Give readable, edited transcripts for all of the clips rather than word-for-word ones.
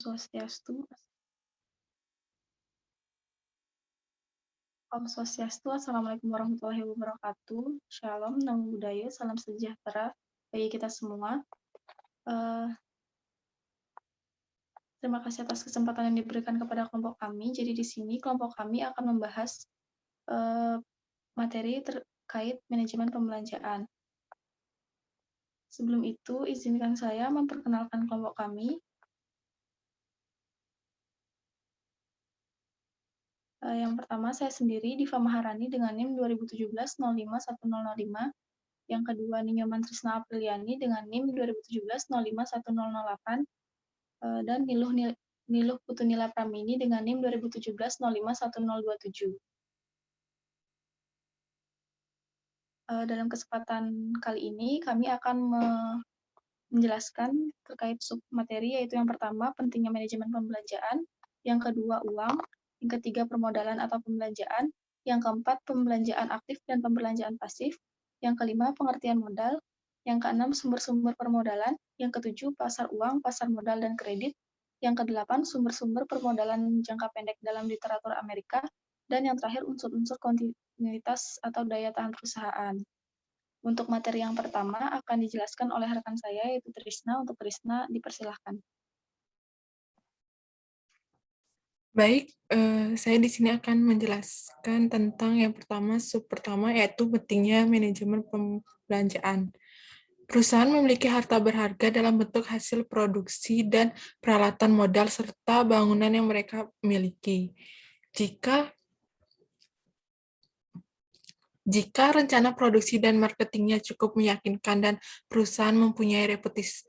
Swastiastu. Om Swastiastu, Assalamualaikum warahmatullahi wabarakatuh. Shalom, Namo Buddhaya, salam sejahtera bagi kita semua. Terima kasih atas kesempatan yang diberikan kepada kelompok kami. Jadi di sini kelompok kami akan membahas materi terkait manajemen pembelanjaan. Sebelum itu, izinkan saya memperkenalkan kelompok kami. Yang pertama, saya sendiri, Diva Maharani dengan NIM 2017-051005. Yang kedua, Ninyoman Trisna Apriliani dengan NIM 2017-051008. Dan Niluh Putunila Pramini dengan NIM 2017-051027. Dalam kesempatan kali ini, kami akan menjelaskan terkait submateri, yaitu yang pertama, pentingnya manajemen pembelanjaan, yang kedua, uang, yang ketiga, permodalan atau pembelanjaan, yang keempat, pembelanjaan aktif dan pembelanjaan pasif, yang kelima, pengertian modal, yang keenam, sumber-sumber permodalan, yang ketujuh, pasar uang, pasar modal, dan kredit, yang kedelapan, sumber-sumber permodalan jangka pendek dalam literatur Amerika, dan yang terakhir, unsur-unsur kontinuitas atau daya tahan perusahaan. Untuk materi yang pertama akan dijelaskan oleh rekan saya, yaitu Trisna. Untuk Trisna, dipersilahkan. Baik, saya di sini akan menjelaskan tentang yang pertama, sub pertama, yaitu pentingnya manajemen pembelanjaan. Perusahaan memiliki harta berharga dalam bentuk hasil produksi dan peralatan modal serta bangunan yang mereka miliki. Jika rencana produksi dan marketingnya cukup meyakinkan dan perusahaan mempunyai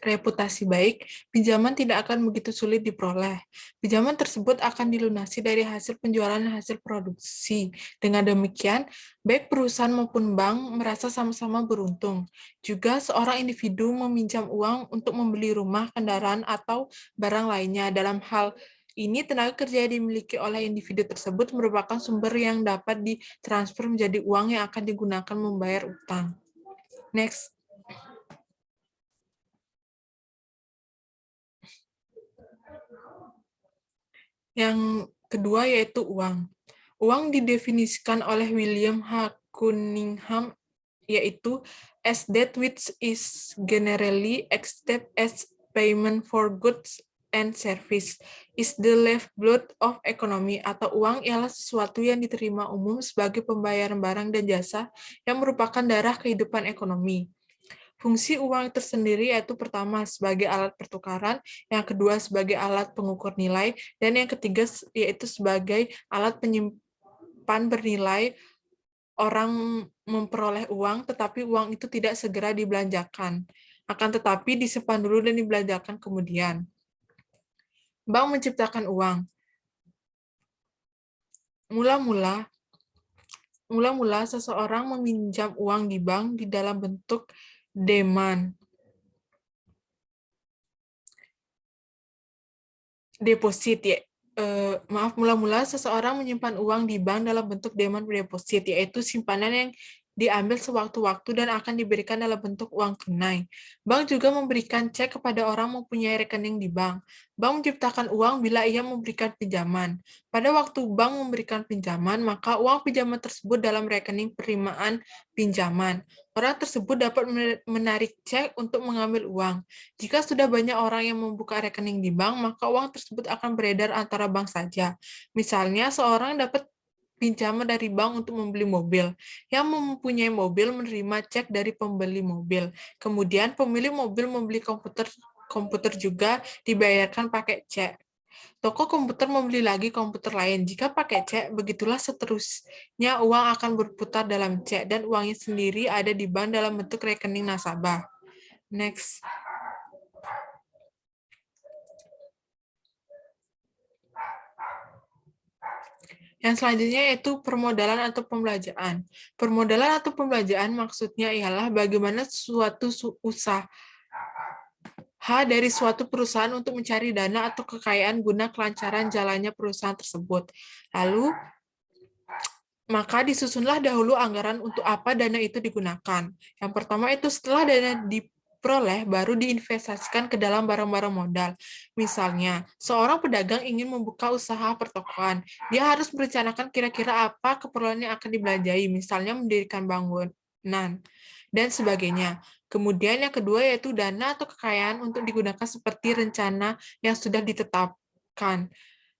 reputasi baik, pinjaman tidak akan begitu sulit diperoleh. Pinjaman tersebut akan dilunasi dari hasil penjualan dan hasil produksi. Dengan demikian, baik perusahaan maupun bank merasa sama-sama beruntung. Juga seorang individu meminjam uang untuk membeli rumah, kendaraan, atau barang lainnya. Dalam hal ini, tenaga kerja yang dimiliki oleh individu tersebut merupakan sumber yang dapat ditransfer menjadi uang yang akan digunakan membayar utang. Next. Yang kedua yaitu uang. Uang didefinisikan oleh William H. Cunningham yaitu as that which is generally accepted as payment for goods and service is the lifeblood of economy, atau uang ialah sesuatu yang diterima umum sebagai pembayaran barang dan jasa yang merupakan darah kehidupan ekonomi. Fungsi uang tersendiri yaitu pertama sebagai alat pertukaran, yang kedua sebagai alat pengukur nilai, dan yang ketiga yaitu sebagai alat penyimpan bernilai. Orang memperoleh uang, tetapi uang itu tidak segera dibelanjakan. Akan tetapi disimpan dulu dan dibelanjakan kemudian. Bank menciptakan uang. Mula-mula seseorang meminjam uang di bank di dalam bentuk demand deposit ya. Mula-mula seseorang menyimpan uang di bank dalam bentuk demand deposit, yaitu simpanan yang diambil sewaktu-waktu dan akan diberikan dalam bentuk uang tunai. Bank juga memberikan cek kepada orang mempunyai rekening di bank. Bank menciptakan uang bila ia memberikan pinjaman. Pada waktu bank memberikan pinjaman, maka uang pinjaman tersebut dalam rekening penerimaan pinjaman. Orang tersebut dapat menarik cek untuk mengambil uang. Jika sudah banyak orang yang membuka rekening di bank, maka uang tersebut akan beredar antara bank saja. Misalnya, seorang dapat pinjaman dari bank untuk membeli mobil. Yang mempunyai mobil menerima cek dari pembeli mobil. Kemudian pemilik mobil membeli komputer juga dibayarkan pakai cek. Toko komputer membeli lagi komputer lain. Jika pakai cek, begitulah seterusnya uang akan berputar dalam cek dan uangnya sendiri ada di bank dalam bentuk rekening nasabah. Next. Yang selanjutnya yaitu permodalan atau pembelanjaan. Permodalan atau pembelanjaan maksudnya ialah bagaimana suatu usaha dari suatu perusahaan untuk mencari dana atau kekayaan guna kelancaran jalannya perusahaan tersebut. Lalu, maka disusunlah dahulu anggaran untuk apa dana itu digunakan. Yang pertama itu setelah dana diperoleh baru diinvestasikan ke dalam barang-barang modal. Misalnya, seorang pedagang ingin membuka usaha pertokoan. Dia harus merencanakan kira-kira apa keperluan yang akan dibelanjai, misalnya mendirikan bangunan, dan sebagainya. Kemudian yang kedua yaitu dana atau kekayaan untuk digunakan seperti rencana yang sudah ditetapkan.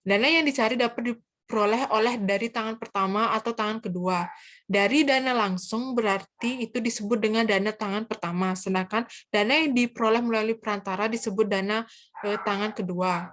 Dana yang dicari dapat diperoleh oleh dari tangan pertama atau tangan kedua. Dari dana langsung berarti itu disebut dengan dana tangan pertama, sedangkan dana yang diperoleh melalui perantara disebut dana tangan kedua.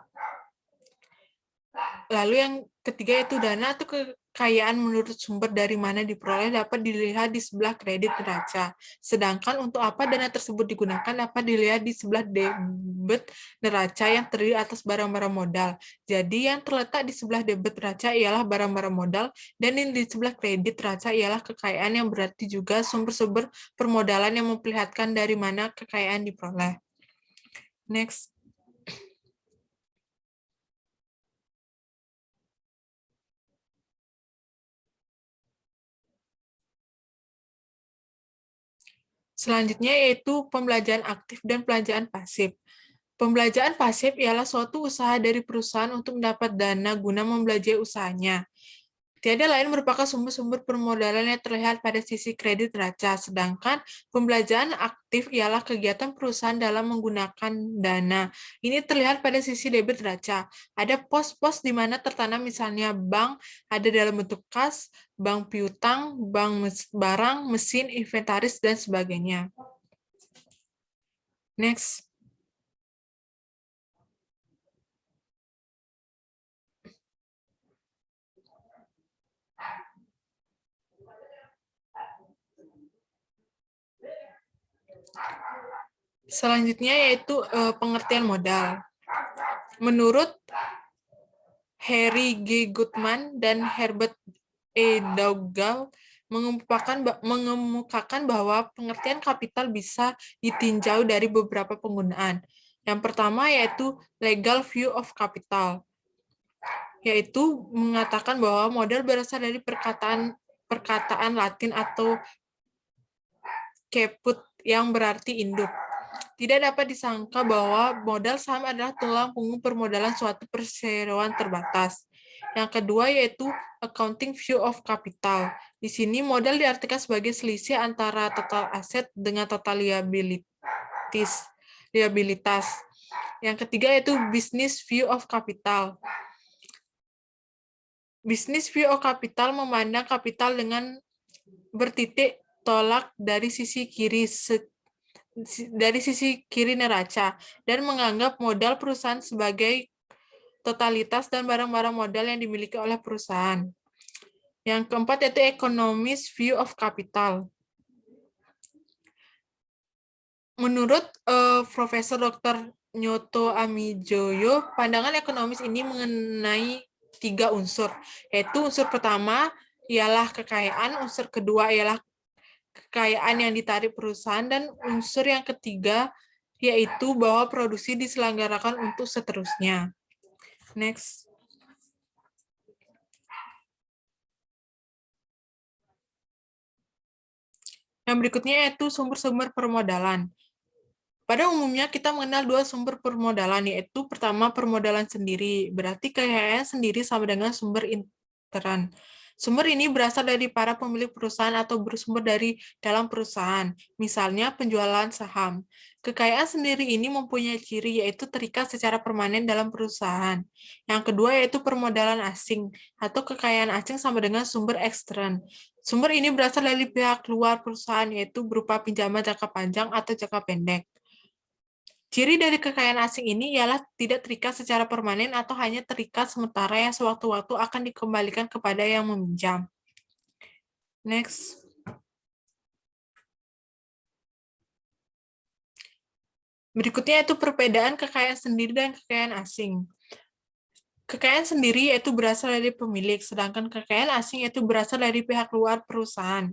Lalu yang ketiga yaitu dana atau kekayaan menurut sumber dari mana diperoleh dapat dilihat di sebelah kredit neraca. Sedangkan untuk apa dana tersebut digunakan dapat dilihat di sebelah debit neraca yang terdiri atas barang-barang modal. Jadi yang terletak di sebelah debit neraca ialah barang-barang modal dan yang di sebelah kredit neraca ialah kekayaan yang berarti juga sumber-sumber permodalan yang memperlihatkan dari mana kekayaan diperoleh. Next. Selanjutnya yaitu pembelanjaan aktif dan pembelanjaan pasif. Pembelanjaan pasif ialah suatu usaha dari perusahaan untuk mendapat dana guna membelanjai usahanya. Tiada lain merupakan sumber-sumber permodalan yang terlihat pada sisi kredit neraca, sedangkan pembelanjaan aktif ialah kegiatan perusahaan dalam menggunakan dana. Ini terlihat pada sisi debit neraca. Ada pos-pos di mana tertanam misalnya bank ada dalam bentuk kas, bank piutang, bank barang, mesin, inventaris, dan sebagainya. Next. Selanjutnya yaitu pengertian modal. Menurut Harry G. Goodman dan Herbert E. Dougal mengemukakan bahwa pengertian kapital bisa ditinjau dari beberapa penggunaan. Yang pertama yaitu legal view of capital, yaitu mengatakan bahwa modal berasal dari perkataan Latin atau caput yang berarti induk. Tidak dapat disangka bahwa modal saham adalah tulang punggung permodalan suatu perseroan terbatas. Yang kedua yaitu accounting view of capital. Di sini modal diartikan sebagai selisih antara total aset dengan total liabilitas. Yang ketiga yaitu business view of capital. Business view of capital memandang kapital dengan bertitik tolak dari sisi kiri neraca dan menganggap modal perusahaan sebagai totalitas dan barang-barang modal yang dimiliki oleh perusahaan. Yang keempat yaitu economist view of capital. Menurut Profesor Dr. Nyoto Amijoyo, pandangan ekonomis ini mengenai 3 unsur, yaitu unsur pertama ialah kekayaan, unsur kedua ialah kekayaan yang ditarik perusahaan, dan unsur yang ketiga yaitu bahwa produksi diselenggarakan untuk seterusnya. Next. Yang berikutnya yaitu sumber-sumber permodalan. Pada umumnya kita mengenal 2 sumber permodalan, yaitu pertama permodalan sendiri, berarti kekayaan sendiri sama dengan sumber intern. Sumber ini berasal dari para pemilik perusahaan atau bersumber dari dalam perusahaan, misalnya penjualan saham. Kekayaan sendiri ini mempunyai ciri yaitu terikat secara permanen dalam perusahaan. Yang kedua yaitu permodalan asing, atau kekayaan asing sama dengan sumber ekstern. Sumber ini berasal dari pihak luar perusahaan, yaitu berupa pinjaman jangka panjang atau jangka pendek. Ciri dari kekayaan asing ini ialah tidak terikat secara permanen atau hanya terikat sementara yang sewaktu-waktu akan dikembalikan kepada yang meminjam. Next. Berikutnya yaitu perbedaan kekayaan sendiri dan kekayaan asing. Kekayaan sendiri yaitu berasal dari pemilik, sedangkan kekayaan asing yaitu berasal dari pihak luar perusahaan.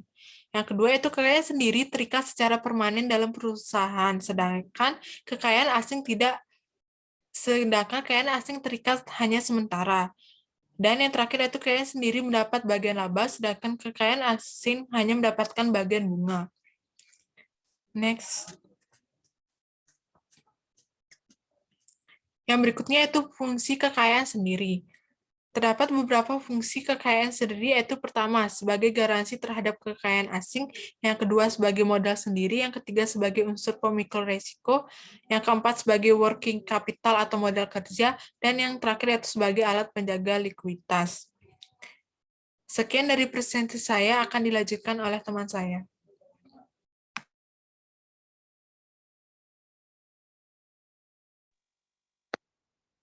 Yang kedua yaitu kekayaan sendiri terikat secara permanen dalam perusahaan, sedangkan kekayaan asing terikat hanya sementara. Dan yang terakhir yaitu kekayaan sendiri mendapat bagian laba, sedangkan kekayaan asing hanya mendapatkan bagian bunga. Next. Yang berikutnya itu fungsi kekayaan sendiri. Terdapat beberapa fungsi kekayaan sendiri, yaitu pertama, sebagai garansi terhadap kekayaan asing, yang kedua sebagai modal sendiri, yang ketiga sebagai unsur pemikul risiko, yang keempat sebagai working capital atau modal kerja, dan yang terakhir yaitu sebagai alat penjaga likuiditas. Sekian dari presentasi saya, akan dilanjutkan oleh teman saya.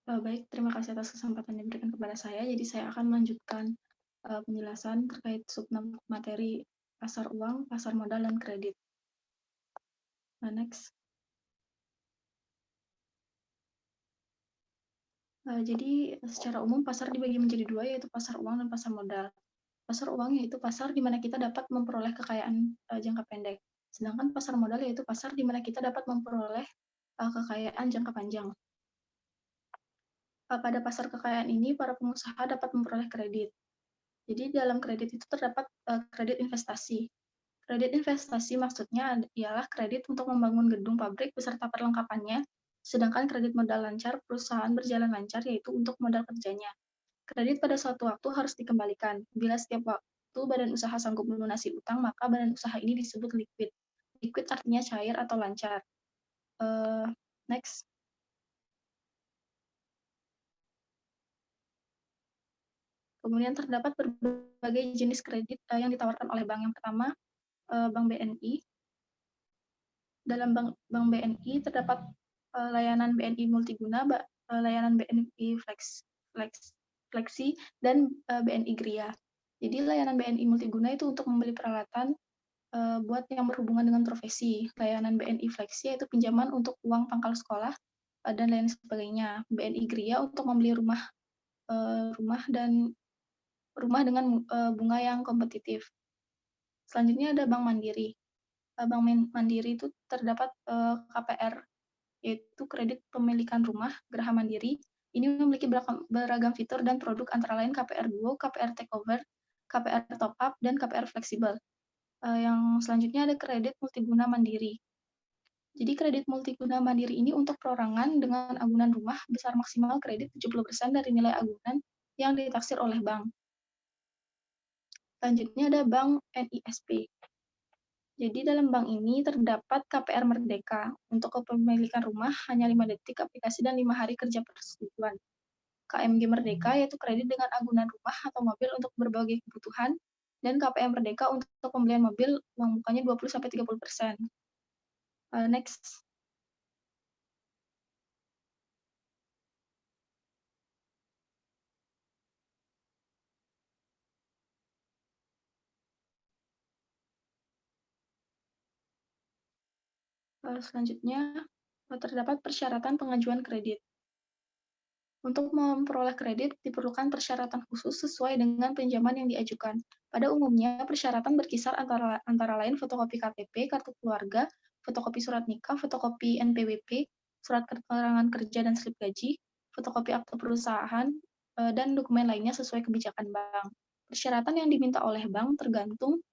Baik, terima kasih atas kesempatan yang diberikan kepada saya. Jadi saya akan melanjutkan penjelasan terkait materi pasar uang, pasar modal, dan kredit. Next. Jadi secara umum pasar dibagi menjadi dua, yaitu pasar uang dan pasar modal. Pasar uang yaitu pasar di mana kita dapat memperoleh kekayaan jangka pendek. Sedangkan pasar modal yaitu pasar di mana kita dapat memperoleh kekayaan jangka panjang. Pada pasar kekayaan ini, para pengusaha dapat memperoleh kredit. Jadi dalam kredit itu terdapat kredit investasi. Kredit investasi maksudnya ialah kredit untuk membangun gedung pabrik beserta perlengkapannya, sedangkan kredit modal lancar perusahaan berjalan lancar yaitu untuk modal kerjanya. Kredit pada suatu waktu harus dikembalikan. Bila setiap waktu badan usaha sanggup melunasi utang, maka badan usaha ini disebut liquid. Liquid artinya cair atau lancar. Next. Kemudian terdapat berbagai jenis kredit yang ditawarkan oleh bank. Yang pertama, Bank BNI. Dalam Bank BNI terdapat layanan BNI Multiguna, layanan BNI Flexi, dan BNI Gria. Jadi layanan BNI Multiguna itu untuk membeli peralatan buat yang berhubungan dengan profesi. Layanan BNI Flexi yaitu pinjaman untuk uang pangkal sekolah dan lain sebagainya. BNI Gria untuk membeli rumah dengan bunga yang kompetitif. Selanjutnya ada Bank Mandiri. Bank Mandiri itu terdapat KPR, yaitu kredit pemilikan rumah Geraha Mandiri. Ini memiliki beragam fitur dan produk antara lain KPR Duo, KPR Takeover, KPR Top Up, dan KPR Fleksibel. Yang selanjutnya ada kredit multiguna mandiri. Jadi kredit multiguna mandiri ini untuk perorangan dengan agunan rumah besar maksimal kredit 70% dari nilai agunan yang ditaksir oleh bank. Selanjutnya ada Bank NISP. Jadi dalam bank ini terdapat KPR Merdeka. Untuk kepemilikan rumah hanya 5 detik aplikasi dan 5 hari kerja persetujuan. KMG Merdeka yaitu kredit dengan agunan rumah atau mobil untuk berbagai kebutuhan, dan KPM Merdeka untuk pembelian mobil uang mukanya 20-30%. Next. Selanjutnya terdapat persyaratan pengajuan kredit. Untuk memperoleh kredit diperlukan persyaratan khusus sesuai dengan pinjaman yang diajukan. Pada umumnya persyaratan berkisar antara lain fotokopi KTP, kartu keluarga, fotokopi surat nikah, fotokopi NPWP, surat keterangan kerja dan slip gaji, fotokopi akte perusahaan, dan dokumen lainnya sesuai kebijakan bank. Persyaratan yang diminta oleh bank tergantung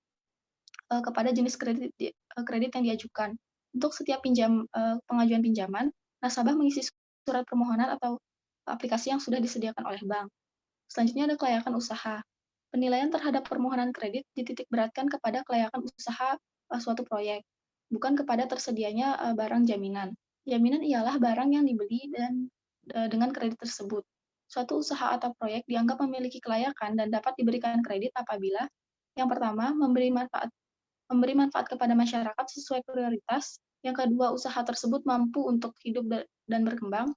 kepada jenis kredit yang diajukan. Untuk setiap pengajuan pinjaman, nasabah mengisi surat permohonan atau aplikasi yang sudah disediakan oleh bank. Selanjutnya ada kelayakan usaha. Penilaian terhadap permohonan kredit dititik beratkan kepada kelayakan usaha suatu proyek, bukan kepada tersedianya barang jaminan. Jaminan ialah barang yang dibeli dan dengan kredit tersebut. Suatu usaha atau proyek dianggap memiliki kelayakan dan dapat diberikan kredit apabila yang pertama memberi manfaat kepada masyarakat sesuai prioritas, yang kedua usaha tersebut mampu untuk hidup dan berkembang,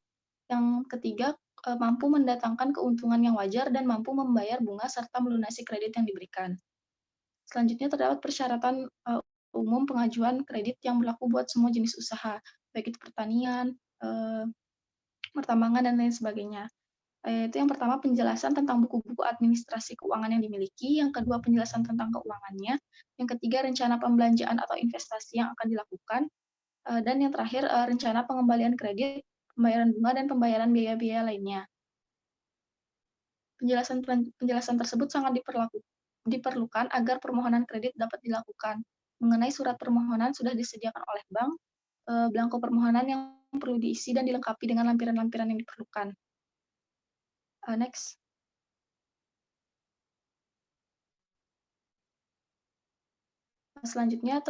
yang ketiga mampu mendatangkan keuntungan yang wajar dan mampu membayar bunga serta melunasi kredit yang diberikan. Selanjutnya terdapat persyaratan umum pengajuan kredit yang berlaku buat semua jenis usaha, baik itu pertanian, pertambangan, dan lain sebagainya. Itu yang pertama penjelasan tentang buku-buku administrasi keuangan yang dimiliki, yang kedua penjelasan tentang keuangannya, yang ketiga rencana pembelanjaan atau investasi yang akan dilakukan, dan yang terakhir rencana pengembalian kredit, pembayaran bunga, dan pembayaran biaya-biaya lainnya. Penjelasan tersebut sangat diperlukan agar permohonan kredit dapat dilakukan. Mengenai surat permohonan sudah disediakan oleh bank, belangko permohonan yang yang perlu diisi dan dilengkapi dengan lampiran-lampiran yang diperlukan. Next. Selanjutnya,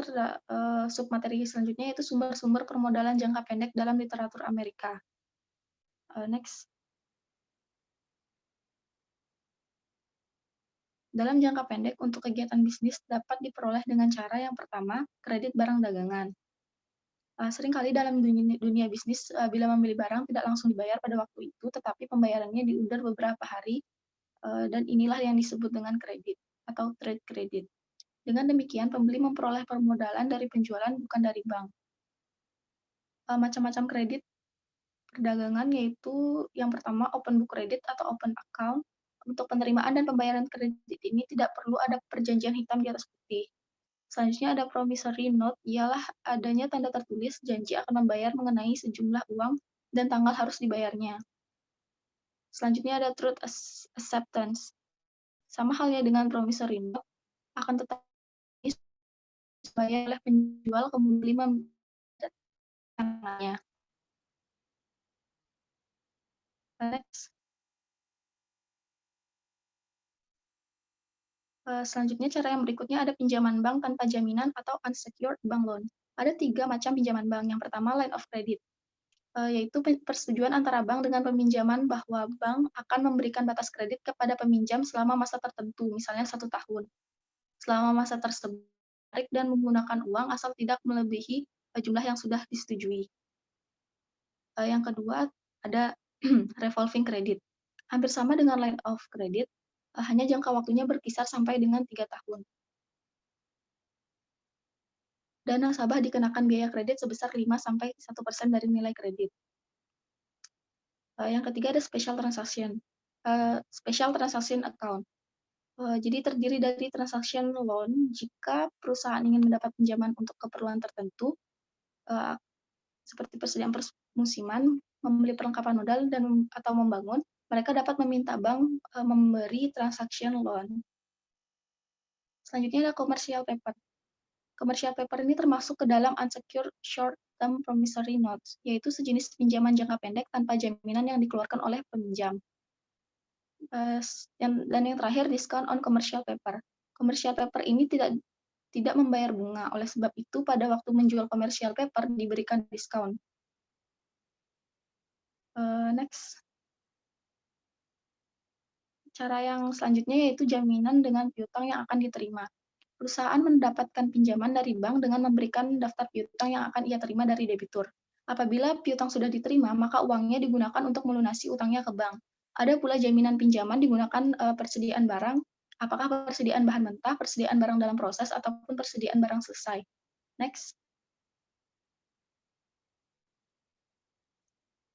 submateri selanjutnya yaitu sumber-sumber permodalan jangka pendek dalam literatur Amerika. Next. Dalam jangka pendek, untuk kegiatan bisnis dapat diperoleh dengan cara yang pertama, kredit barang dagangan. Seringkali dalam dunia bisnis, bila membeli barang tidak langsung dibayar pada waktu itu, tetapi pembayarannya diundur beberapa hari, dan inilah yang disebut dengan kredit atau trade credit. Dengan demikian, pembeli memperoleh permodalan dari penjualan bukan dari bank. Macam-macam kredit perdagangan yaitu yang pertama open book credit atau open account. Untuk penerimaan dan pembayaran kredit ini tidak perlu ada perjanjian hitam di atas putih. Selanjutnya ada promissory note, ialah adanya tanda tertulis janji akan membayar mengenai sejumlah uang dan tanggal harus dibayarnya. Selanjutnya ada truth acceptance. Sama halnya dengan promissory note, akan tetapi dibayar oleh penjual ke pembeli menandatanganinya. Next. Selanjutnya cara yang berikutnya ada pinjaman bank tanpa jaminan atau unsecured bank loan. Ada 3 macam pinjaman bank. Yang pertama line of credit, yaitu persetujuan antara bank dengan peminjaman bahwa bank akan memberikan batas kredit kepada peminjam selama masa tertentu, misalnya 1 tahun. Selama masa tersebut tarik dan menggunakan uang asal tidak melebihi jumlah yang sudah disetujui. Yang kedua ada revolving credit. Hampir sama dengan line of credit, hanya jangka waktunya berkisar sampai dengan 3 tahun. Dan nasabah dikenakan biaya kredit sebesar 5-1% dari nilai kredit. Yang ketiga ada special transaction account. Jadi terdiri dari transaction loan jika perusahaan ingin mendapat pinjaman untuk keperluan tertentu, seperti persediaan musiman, membeli perlengkapan modal atau membangun, mereka dapat meminta bank memberi transaction loan. Selanjutnya ada commercial paper. Commercial paper ini termasuk ke dalam unsecured short-term promissory notes, yaitu sejenis pinjaman jangka pendek tanpa jaminan yang dikeluarkan oleh peminjam. Dan yang terakhir, discount on commercial paper. Commercial paper ini tidak membayar bunga, oleh sebab itu pada waktu menjual commercial paper diberikan diskon. Next. Cara yang selanjutnya yaitu jaminan dengan piutang yang akan diterima. Perusahaan mendapatkan pinjaman dari bank dengan memberikan daftar piutang yang akan ia terima dari debitur. Apabila piutang sudah diterima, maka uangnya digunakan untuk melunasi utangnya ke bank. Ada pula jaminan pinjaman digunakan persediaan barang, apakah persediaan bahan mentah, persediaan barang dalam proses, ataupun persediaan barang selesai. Next.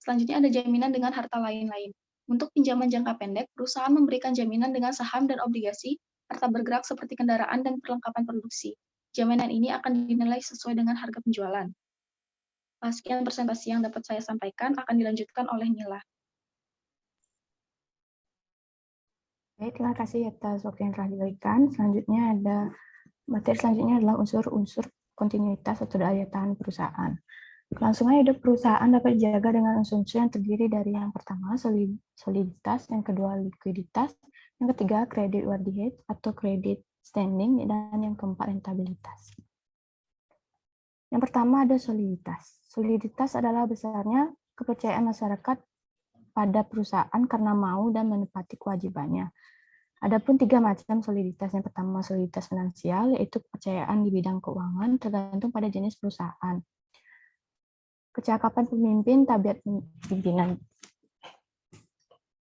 Selanjutnya ada jaminan dengan harta lain-lain. Untuk pinjaman jangka pendek, perusahaan memberikan jaminan dengan saham dan obligasi, harta bergerak seperti kendaraan dan perlengkapan produksi. Jaminan ini akan dinilai sesuai dengan harga penjualan. Sekian presentasi yang dapat saya sampaikan, akan dilanjutkan oleh Nila. Baik, terima kasih atas waktu yang telah diberikan. Selanjutnya materi selanjutnya adalah unsur-unsur kontinuitas atau daya tahan perusahaan. Kelangsungan hidup perusahaan dapat dijaga dengan unsur-unsur yang terdiri dari yang pertama soliditas, yang kedua likuiditas, yang ketiga credit worthiness atau credit standing, dan yang keempat rentabilitas. Yang pertama ada soliditas. Soliditas adalah besarnya kepercayaan masyarakat pada perusahaan karena mau dan menepati kewajibannya. Adapun 3 macam soliditas. Yang pertama soliditas finansial, yaitu kepercayaan di bidang keuangan tergantung pada jenis perusahaan. Kecakapan pemimpin, tabiat pimpinan.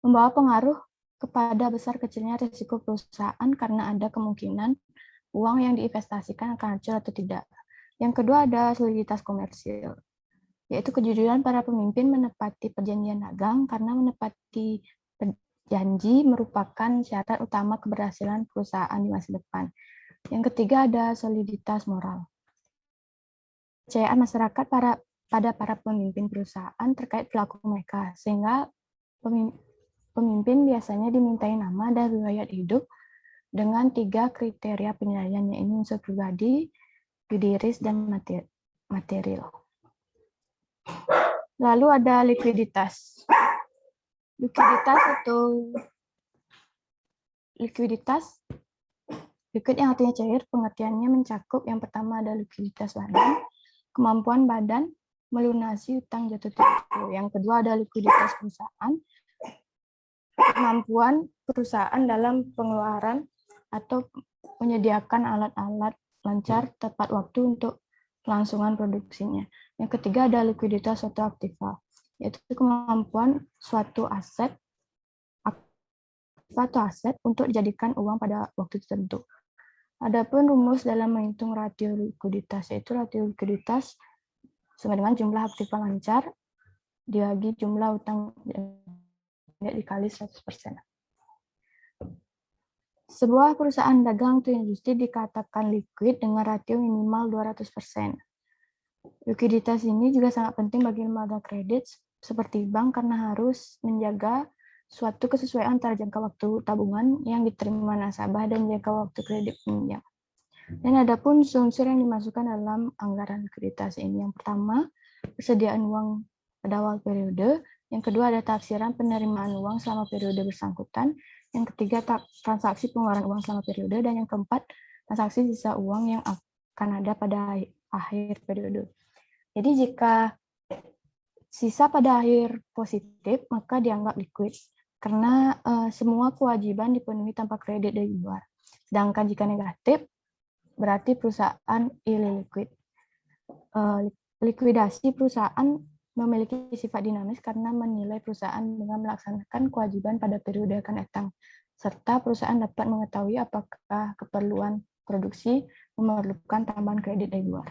Membawa pengaruh kepada besar kecilnya risiko perusahaan karena ada kemungkinan uang yang diinvestasikan akan hancur atau tidak. Yang kedua ada soliditas komersil, yaitu kejujuran para pemimpin menepati perjanjian dagang karena menepati janji merupakan syarat utama keberhasilan perusahaan di masa depan. Yang ketiga ada soliditas moral. Kepercayaan masyarakat pada para pemimpin perusahaan terkait perilaku mereka, sehingga pemimpin biasanya dimintai nama dan riwayat hidup dengan 3 kriteria penilaian, yaitu unsur pribadi, judiris, dan material. Lalu ada likuiditas. Likuiditas liquid yang artinya cair, pengertiannya mencakup yang pertama ada likuiditas badan, kemampuan badan melunasi utang jatuh tempo. Yang kedua ada likuiditas perusahaan, kemampuan perusahaan dalam pengeluaran atau menyediakan alat-alat lancar tepat waktu untuk kelangsungan produksinya. Yang ketiga ada likuiditas suatu aktiva, yaitu kemampuan suatu aset untuk dijadikan uang pada waktu tertentu. Adapun rumus dalam menghitung rasio likuiditas, yaitu rasio likuiditas sama dengan jumlah aktiva lancar dibagi jumlah utang dikali 100%. Sebuah perusahaan dagang atau industri dikatakan liquid dengan rasio minimal 200%. Likuiditas ini juga sangat penting bagi lembaga kredit seperti bank karena harus menjaga suatu kesesuaian antara jangka waktu tabungan yang diterima nasabah dan jangka waktu kredit peminjam. Dan ada pun unsur yang dimasukkan dalam anggaran likuiditas ini. Yang pertama, persediaan uang pada awal periode. Yang kedua, ada tafsiran penerimaan uang selama periode bersangkutan. Yang ketiga, transaksi pengeluaran uang selama periode. Dan yang keempat, transaksi sisa uang yang akan ada pada akhir periode. Jadi jika sisa pada akhir positif, maka dianggap liquid. Karena semua kewajiban dipenuhi tanpa kredit dari luar. Sedangkan jika negatif, berarti perusahaan illiquid. Likuidasi perusahaan memiliki sifat dinamis karena menilai perusahaan dengan melaksanakan kewajiban pada periode akan datang, serta perusahaan dapat mengetahui apakah keperluan produksi memerlukan tambahan kredit dari luar.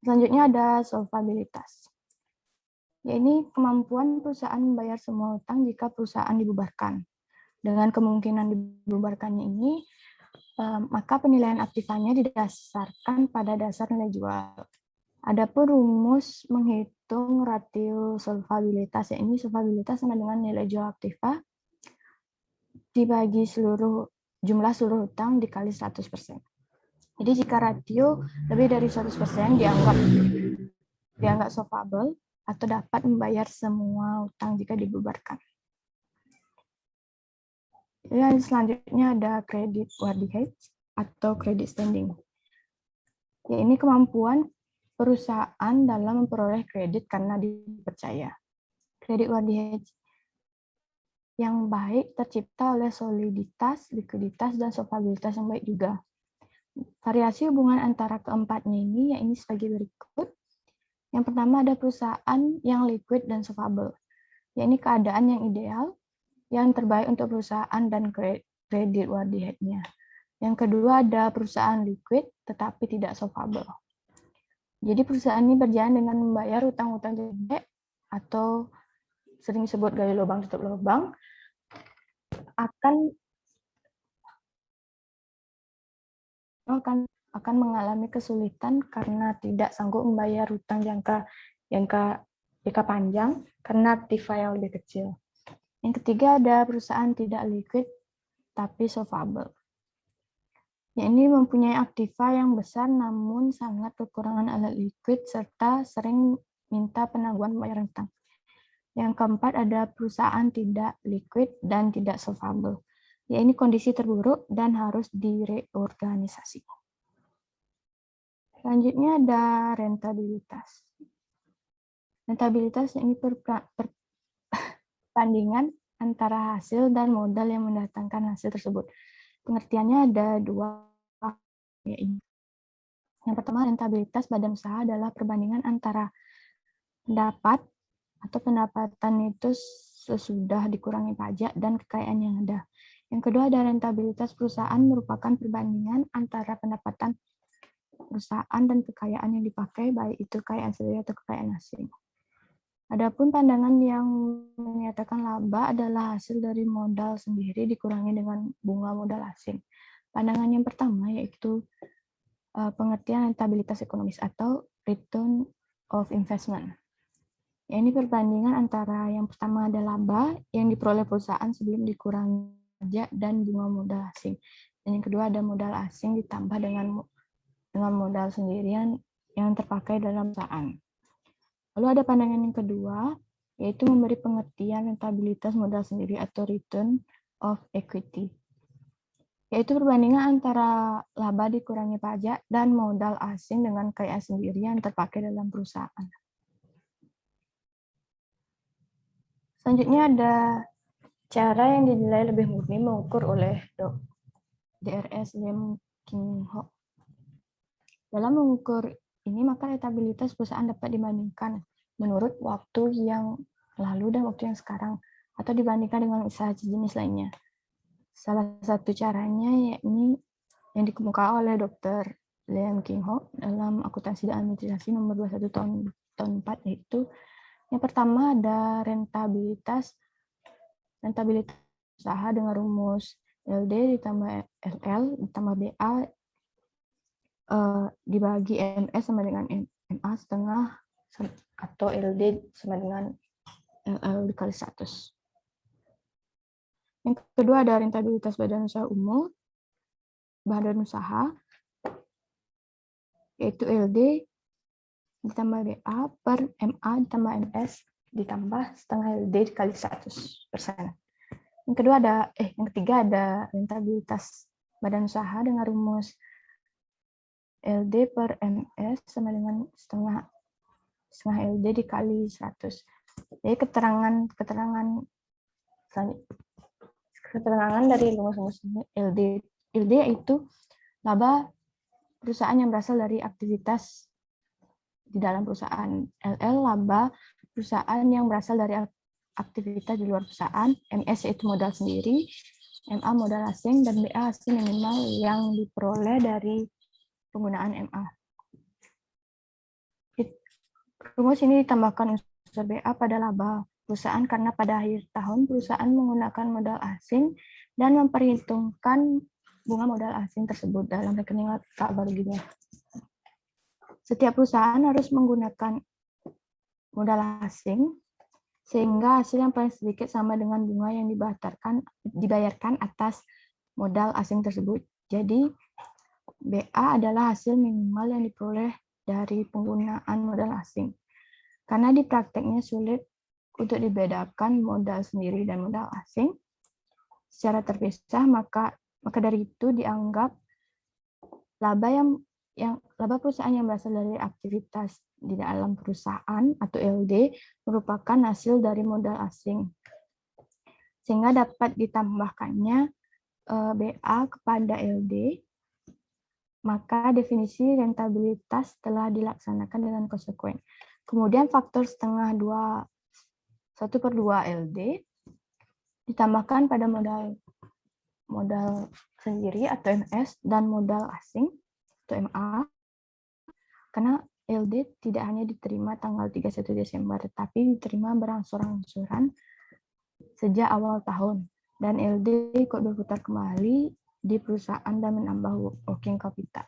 Selanjutnya ada solvabilitas. Yaitu kemampuan perusahaan membayar semua utang jika perusahaan dibubarkan. Dengan kemungkinan dibubarkannya ini, maka penilaian aktivanya didasarkan pada dasar nilai jual. Adapun rumus menghitung rasio solvabilitas, yaitu solvabilitas sama dengan nilai jual aktiva dibagi jumlah seluruh utang dikali 100%. Jadi jika rasio lebih dari 100% dianggap solvable atau dapat membayar semua utang jika dibubarkan. Dan selanjutnya ada credit worthiness atau credit standing. Ya, ini kemampuan perusahaan dalam memperoleh kredit karena dipercaya. Credit worthiness yang baik tercipta oleh soliditas, likuiditas, dan solvabilitas yang baik juga. Variasi hubungan antara keempatnya ini yaitu sebagai berikut. Yang pertama ada perusahaan yang liquid dan solvable. Yaitu keadaan yang ideal, yang terbaik untuk perusahaan dan credit worthiness-nya. Yang kedua ada perusahaan liquid tetapi tidak solvable. Jadi perusahaan ini berjalan dengan membayar utang-utang jelek atau sering disebut gali lubang tutup lubang akan mengalami kesulitan karena tidak sanggup membayar utang jangka panjang karena aktiva yang lebih kecil. Yang ketiga ada perusahaan tidak liquid tapi solvable. Ya, ini mempunyai aktiva yang besar namun sangat kekurangan alat liquid serta sering minta penangguhan pembayaran utang. Yang keempat ada perusahaan tidak liquid dan tidak solvable. Ya, ini kondisi terburuk dan harus direorganisasi. Selanjutnya ada rentabilitas. Rentabilitas ini perbandingan antara hasil dan modal yang mendatangkan hasil tersebut. Pengertiannya ada dua. Yang pertama, rentabilitas badan usaha adalah perbandingan antara pendapatan itu sesudah dikurangi pajak dan kekayaan yang ada. Yang kedua, ada rentabilitas perusahaan merupakan perbandingan antara pendapatan perusahaan dan kekayaan yang dipakai, baik itu kekayaan sendiri atau kekayaan asing. Adapun pandangan yang menyatakan laba adalah hasil dari modal sendiri dikurangi dengan bunga modal asing. Pandangan yang pertama yaitu pengertian rentabilitas ekonomis atau return of investment. Ya, ini perbandingan antara yang pertama ada laba yang diperoleh perusahaan sebelum dikurangi pajak dan bunga modal asing. Dan yang kedua ada modal asing ditambah dengan modal sendirian yang terpakai dalam perusahaan. Lalu ada pandangan yang kedua, yaitu memberi pengertian rentabilitas modal sendiri atau return of equity, yaitu perbandingan antara laba dikurangi pajak dan modal asing dengan kekayaan sendiri yang terpakai dalam perusahaan. Selanjutnya ada cara yang dinilai lebih murni mengukur oleh DRS Lim King Ho. Dalam mengukur ini, maka rentabilitas perusahaan dapat dibandingkan menurut waktu yang lalu dan waktu yang sekarang, atau dibandingkan dengan usaha sejenis lainnya. Salah satu caranya yakni yang dikemukakan oleh Dr. Lim King Ho dalam Akuntansi dan Administrasi nomor 21 tahun 4, yaitu yang pertama ada rentabilitas usaha dengan rumus LD ditambah LL ditambah BA dibagi MS sama dengan MA setengah atau LD sama dengan LL dikali 100. Yang kedua ada rentabilitas badan usaha umum, badan usaha, yaitu LD ditambah BA per MA ditambah MS ditambah setengah LD dikali 100%. Yang ketiga ada rentabilitas badan usaha dengan rumus LD per MS sama dengan setengah LD dikali 100. Jadi keterangan dari rumus LD yaitu laba perusahaan yang berasal dari aktivitas di dalam perusahaan. LL laba perusahaan yang berasal dari aktivitas di luar perusahaan. MS yaitu modal sendiri, MA modal asing, dan BA hasil minimal yang diperoleh dari penggunaan MA. Rumus ini ditambahkan unsur BA pada laba perusahaan karena pada akhir tahun perusahaan menggunakan modal asing dan memperhitungkan bunga modal asing tersebut dalam rekening tak baginya. Setiap perusahaan harus menggunakan modal asing sehingga hasil yang paling sedikit sama dengan bunga yang dibayarkan atas modal asing tersebut. Jadi BA adalah hasil minimal yang diperoleh dari penggunaan modal asing. Karena di prakteknya sulit untuk dibedakan modal sendiri dan modal asing secara terpisah, maka dari itu dianggap laba perusahaan yang berasal dari aktivitas di dalam perusahaan atau LD merupakan hasil dari modal asing. Sehingga dapat ditambahkannya BA kepada LD, maka definisi rentabilitas telah dilaksanakan dengan konsekuen. Kemudian faktor setengah 1/2 LD ditambahkan pada modal sendiri atau MS dan modal asing atau MA, karena LD tidak hanya diterima tanggal 31 Desember, tetapi diterima berangsur-angsuran sejak awal tahun, dan LD ikut berputar kembali di perusahaan dan menambah working capital.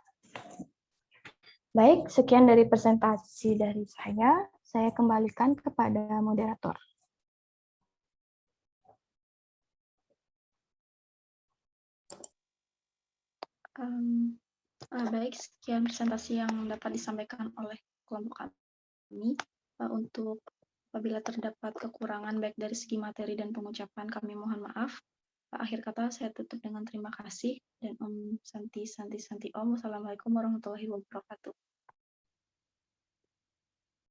Baik, sekian dari presentasi dari saya kembalikan kepada moderator. Baik, sekian presentasi yang dapat disampaikan oleh kelompok kami. Untuk apabila terdapat kekurangan baik dari segi materi dan pengucapan, kami mohon maaf. Akhir kata saya tutup dengan terima kasih dan Om Santi Om. Wassalamualaikum warahmatullahi wabarakatuh.